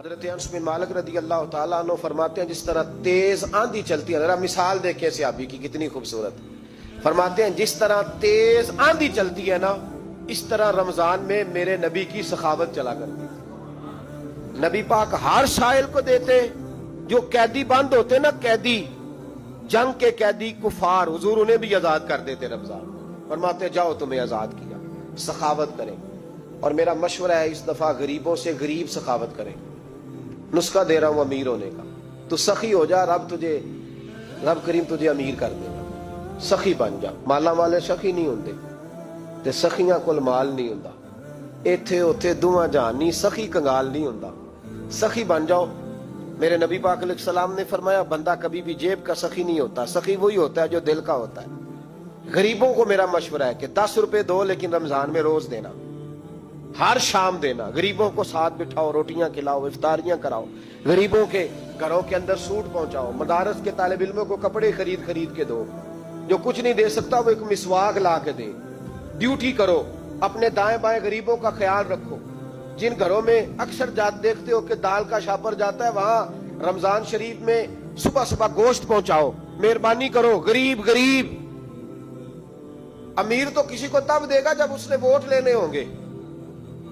حضرت انس بن مالک رضی اللہ تعالیٰ عنہ فرماتے ہیں جس طرح تیز آندھی چلتی ہے، ذرا مثال دیکھیں صحابی کی کتنی خوبصورت، فرماتے ہیں جس طرح تیز آندھی چلتی ہے نا، اس طرح رمضان میں میرے نبی کی سخاوت چلا کرتی ہے۔ نبی پاک ہر سائل کو دیتے، جو قیدی بند ہوتے نا، قیدی جنگ کے قیدی کفار، حضور انہیں بھی آزاد کر دیتے رمضان، فرماتے جاؤ تمہیں آزاد کیا، سخاوت کریں۔ اور میرا مشورہ ہے اس دفعہ غریبوں سے غریب سخاوت کریں۔ نسخہ دے رہا ہوں امیر ہونے کا، تو سخی ہو جا، رب کریم تجھے امیر کر دے گا، سخی بن جا۔ مالا والے سخی نہیں ہوندے تے سخیاں کول مال نہیں ہوندا، ایتھے اوتھے دوواں جہان نہیں، سخی کنگال نہیں ہوندا، سخی بن جاؤ۔ میرے نبی پاک علیہ السلام نے فرمایا بندہ کبھی بھی جیب کا سخی نہیں ہوتا، سخی وہی ہوتا ہے جو دل کا ہوتا ہے۔ غریبوں کو میرا مشورہ ہے کہ 10 روپے دو، لیکن رمضان میں روز دینا، ہر شام دینا، غریبوں کو ساتھ بٹھاؤ، روٹیاں کھلاؤ، افطاریاں کراؤ، غریبوں کے گھروں کے اندر سوٹ پہنچاؤ، مدارس کے طالب علموں کو کپڑے خرید کے دو، جو کچھ نہیں دے سکتا وہ ایک مسواک لا کے دے۔ ڈیوٹی کرو، اپنے دائیں بائیں غریبوں کا خیال رکھو۔ جن گھروں میں اکثر دیکھتے ہو کہ دال کا شاپر جاتا ہے، وہاں رمضان شریف میں صبح صبح گوشت پہنچاؤ، مہربانی کرو۔ غریب امیر تو کسی کو تب دے گا جب اس نے ووٹ لینے ہوں گے،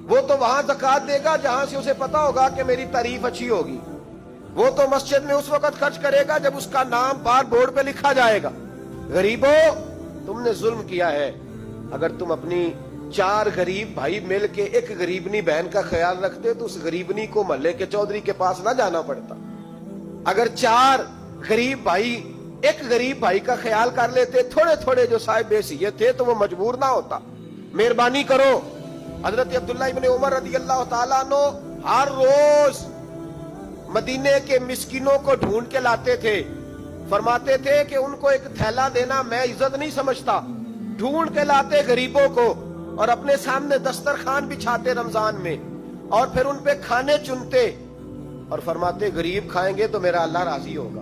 وہ تو وہاں زکوٰۃ دے گا جہاں سے اسے پتا ہوگا کہ میری تعریف اچھی ہوگی، وہ تو مسجد میں اس وقت خرچ کرے گا جب اس کا نام بار بورڈ پہ لکھا جائے گا۔ غریبوں، تم نے ظلم کیا ہے۔ اگر تم اپنی 4 غریب بھائی مل کے ایک غریبنی بہن کا خیال رکھتے تو اس غریبنی کو محلے کے چودھری کے پاس نہ جانا پڑتا۔ اگر 4 غریب بھائی ایک غریب بھائی کا خیال کر لیتے، تھوڑے تھوڑے جو صاحب حیثیت تھے، تو وہ مجبور نہ ہوتا۔ مہربانی کرو۔ حضرت عبداللہ ابن عمر رضی اللہ تعالیٰ عنہ ہر روز مدینے کے مسکینوں کو ڈھونڈ کے لاتے تھے، فرماتے تھے کہ ان کو ایک تھیلا دینا میں عزت نہیں سمجھتا، ڈھونڈ کے لاتے غریبوں کو اور اپنے سامنے دسترخوان بچھاتے رمضان میں، اور پھر ان پہ کھانے چنتے اور فرماتے غریب کھائیں گے تو میرا اللہ راضی ہوگا،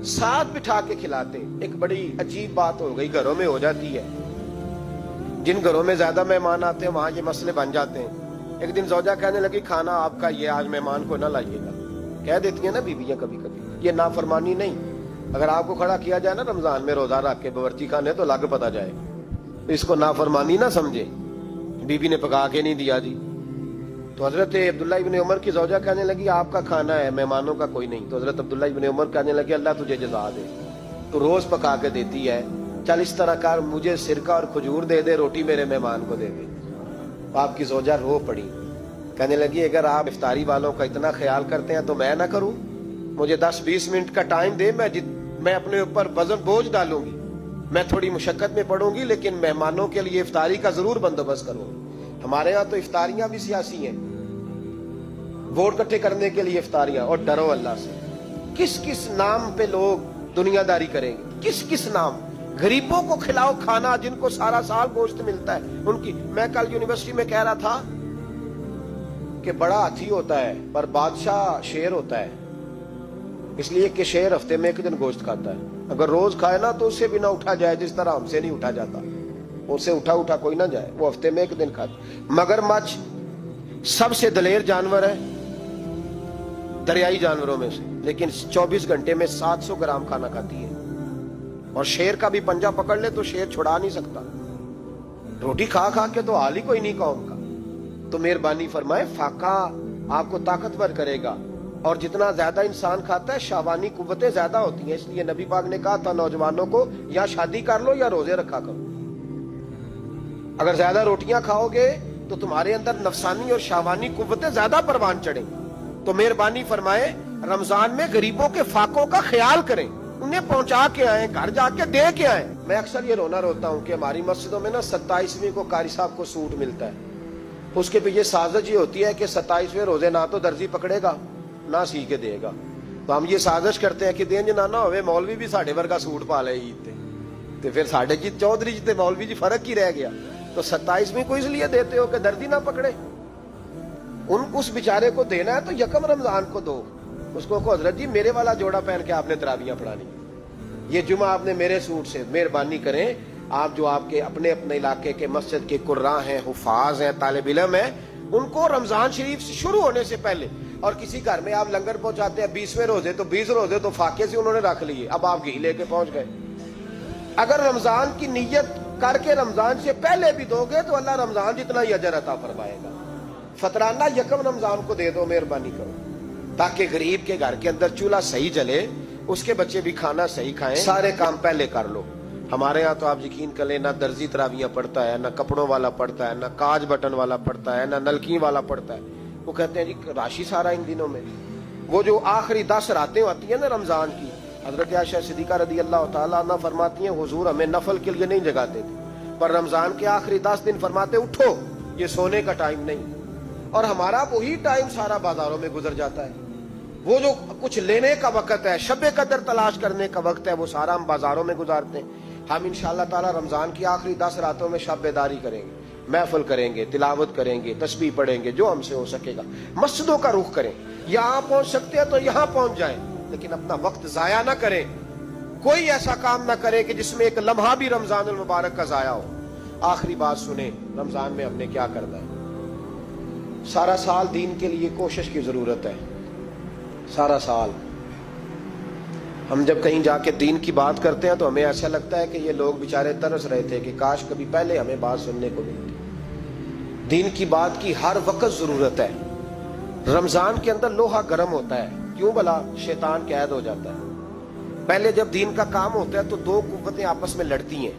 ساتھ بٹھا کے کھلاتے۔ ایک بڑی عجیب بات ہو گئی، گھروں میں ہو جاتی ہے، جن گھروں میں زیادہ مہمان آتے ہیں وہاں یہ مسئلے بن جاتے ہیں۔ ایک دن زوجہ کہنے لگی کھانا آپ کا یہ آج مہمان کو نہ لائیے گا۔ کہہ دیتی ہیں نا بیویاں کبھی کبھی، یہ نافرمانی نہیں۔ اگر آپ کو کھڑا کیا جائے نا رمضان میں روزہ رکھ کے باورچی خانے تو لگ پتا جائے، اس کو نافرمانی نہ سمجھے، بیوی نے پکا کے نہیں دیا جی۔ تو حضرت عبداللہ ابن عمر کی زوجہ کہنے لگی آپ کا کھانا ہے، مہمانوں کا کوئی نہیں۔ تو حضرت عبداللہ ابن عمر کہنے لگے اللہ تجھے جزا دے، تو روز پکا کے دیتی ہے، چل اس طرح کر، مجھے سرکہ اور کھجور دے دے، روٹی میرے مہمان کو دے دے۔ آپ کی زوجہ رو پڑی، کہنے لگی اگر آپ افطاری والوں کا اتنا خیال کرتے ہیں تو میں نہ کروں؟ مجھے 10-20 منٹ کا ٹائم دے، میں اپنے اوپر وزن بوجھ ڈالوں گی، میں تھوڑی مشقت میں پڑوں گی، لیکن مہمانوں کے لیے افطاری کا ضرور بندوبست کروں گی۔ ہمارے ہاں تو افطاریاں بھی سیاسی ہیں، ووٹ اکٹھے کرنے کے لیے افطاریاں، اور ڈرو اللہ سے۔ کس نام پہ لوگ دنیا داری کریں گے، کس نام؟ غریبوں کو کھلاؤ کھانا جن کو سارا سال گوشت ملتا ہے ان کی۔ میں کل یونیورسٹی میں کہہ رہا تھا کہ بڑا ہاتھی ہوتا ہے پر بادشاہ شیر ہوتا ہے، اس لیے کہ شیر ہفتے میں 1 دن گوشت کھاتا ہے، اگر روز کھائے نا تو اس سے بھی نہ اٹھا جائے، جس طرح ہم سے نہیں اٹھا جاتا، اس سے اٹھا کوئی نہ جائے، وہ ہفتے میں 1 دن کھاتا۔ مگرمچھ سب سے دلیر جانور ہے دریائی جانوروں میں سے، لیکن 24 گھنٹے میں 700 گرام کھانا کھاتی ہے، اور شیر کا بھی پنجہ پکڑ لے تو شیر چھڑا نہیں سکتا، روٹی کھا کے تو حال ہی کوئی نہیں قوم کا۔ تو مہربانی فرمائے، فاقہ آپ کو طاقتور کرے گا، اور جتنا زیادہ انسان کھاتا ہے شہوانی قوتیں زیادہ ہوتی ہیں، اس لیے نبی پاک نے کہا تھا نوجوانوں کو یا شادی کر لو یا روزے رکھا کرو۔ اگر زیادہ روٹیاں کھاؤ گے تو تمہارے اندر نفسانی اور شہوانی قوتیں زیادہ پروان چڑھیں، تو مہربانی فرمائے رمضان میں غریبوں کے فاقوں کا خیال کریں، انہیں پہنچا کے آئیں، گھر جا کے دے کے آئیں۔ میں اکثر یہ روتا ہوں کہ ہماری مسجدوں میں نا 27ویں کو قاری صاحب کو سوٹ ملتا ہے، اس کے پیچھے سازش یہ ہوتی ہے کہ 27ویں روزے نہ تو درزی پکڑے گا نہ سی کے دے گا، تو ہم یہ سازش کرتے ہیں کہ دین جنانا ہوئے مولوی بھی ساڑھے ورگا سوٹ پا لے عید تے، تو پھر ساڑھے جی چودھری جی تے مولوی جی فرق ہی رہ گیا۔ تو 27ویں کو اس لیے دیتے ہو کہ دردی نہ پکڑے، اس بیچارے کو دینا ہے تو 1 رمضان کو دو، اس کو حضرت جی میرے والا جوڑا پہن کے آپ نے تراویاں پڑھانی، یہ جمعہ آپ نے میرے سوٹ سے۔ مہربانی کریں، آپ جو آپ کے اپنے علاقے کے مسجد کے قراء ہیں، حفاظ ہیں، طالب علم ہیں، ان کو رمضان شریف شروع ہونے سے پہلے اور کسی گھر میں آپ لنگر پہنچاتے ہیں 20ویں روزے تو 20 روزے تو فاقے سے انہوں نے رکھ لیے، اب آپ گھی لے کے پہنچ گئے۔ اگر رمضان کی نیت کر کے رمضان سے پہلے بھی دو گے تو اللہ رمضان جتنا ہی اجر عطا فرمائے گا۔ فطرانہ یکم رمضان کو دے دو، مہربانی کرو، تاکہ غریب کے گھر کے اندر چولہا صحیح جلے، اس کے بچے بھی کھانا صحیح کھائیں، سارے کام پہلے کر لو۔ ہمارے ہاں تو آپ یقین کر لیں، نہ درزی تراویاں پڑھتا ہے، نہ کپڑوں والا پڑھتا ہے، نہ کاج بٹن والا پڑھتا ہے، نہ نلکی والا پڑھتا ہے۔ وہ کہتے ہیں جی راشی سارا ان دنوں میں، وہ جو آخری 10 راتیں ہوتی ہیں نا رمضان کی، حضرت عائشہ صدیقہ رضی اللہ تعالیٰ عنہ فرماتی ہیں حضور ہمیں نفل کے لیے نہیں جگاتے تھے، پر رمضان کے آخری 10 دن فرماتے اٹھو، یہ سونے کا ٹائم نہیں۔ اور ہمارا وہی ٹائم سارا بازاروں میں گزر جاتا ہے، وہ جو کچھ لینے کا وقت ہے، شب قدر تلاش کرنے کا وقت ہے، وہ سارا ہم بازاروں میں گزارتے ہیں۔ ہم انشاءاللہ تعالی رمضان کی آخری 10 راتوں میں شب بیداری کریں گے، محفل کریں گے، تلاوت کریں گے، تسبیح پڑھیں گے، جو ہم سے ہو سکے گا۔ مسجدوں کا رخ کریں، یہاں پہنچ سکتے ہیں تو یہاں پہنچ جائیں، لیکن اپنا وقت ضائع نہ کریں۔ کوئی ایسا کام نہ کرے کہ جس میں ایک لمحہ بھی رمضان المبارک کا ضائع ہو۔ آخری بات سنیں، رمضان میں ہم نے کیا کرنا ہے؟ سارا سال دین کے لیے کوشش کی ضرورت ہے، سارا سال۔ ہم جب کہیں جا کے دین کی بات کرتے ہیں تو ہمیں ایسا لگتا ہے کہ یہ لوگ بیچارے ترس رہے تھے کہ کاش کبھی پہلے ہمیں بات سننے کو ملتی۔ دین کی بات کی ہر وقت ضرورت ہے۔ رمضان کے اندر لوہا گرم ہوتا ہے، کیوں بھلا؟ شیطان قید ہو جاتا ہے۔ پہلے جب دین کا کام ہوتا ہے تو دو قوتیں آپس میں لڑتی ہیں۔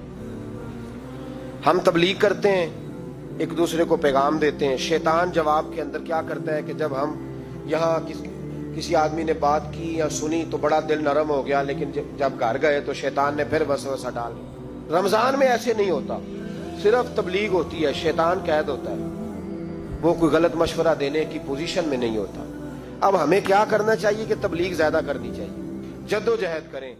ہم تبلیغ کرتے ہیں، ایک دوسرے کو پیغام دیتے ہیں، شیطان جواب کے اندر کیا کرتا ہے کہ جب ہم یہاں کسی آدمی نے بات کی یا سنی تو بڑا دل نرم ہو گیا، لیکن جب گھر گئے تو شیطان نے پھر وسوسہ ڈال دیا۔ رمضان میں ایسے نہیں ہوتا، صرف تبلیغ ہوتی ہے، شیطان قید ہوتا ہے، وہ کوئی غلط مشورہ دینے کی پوزیشن میں نہیں ہوتا۔ اب ہمیں کیا کرنا چاہیے کہ تبلیغ زیادہ کرنی چاہیے، جد و جہد کریں۔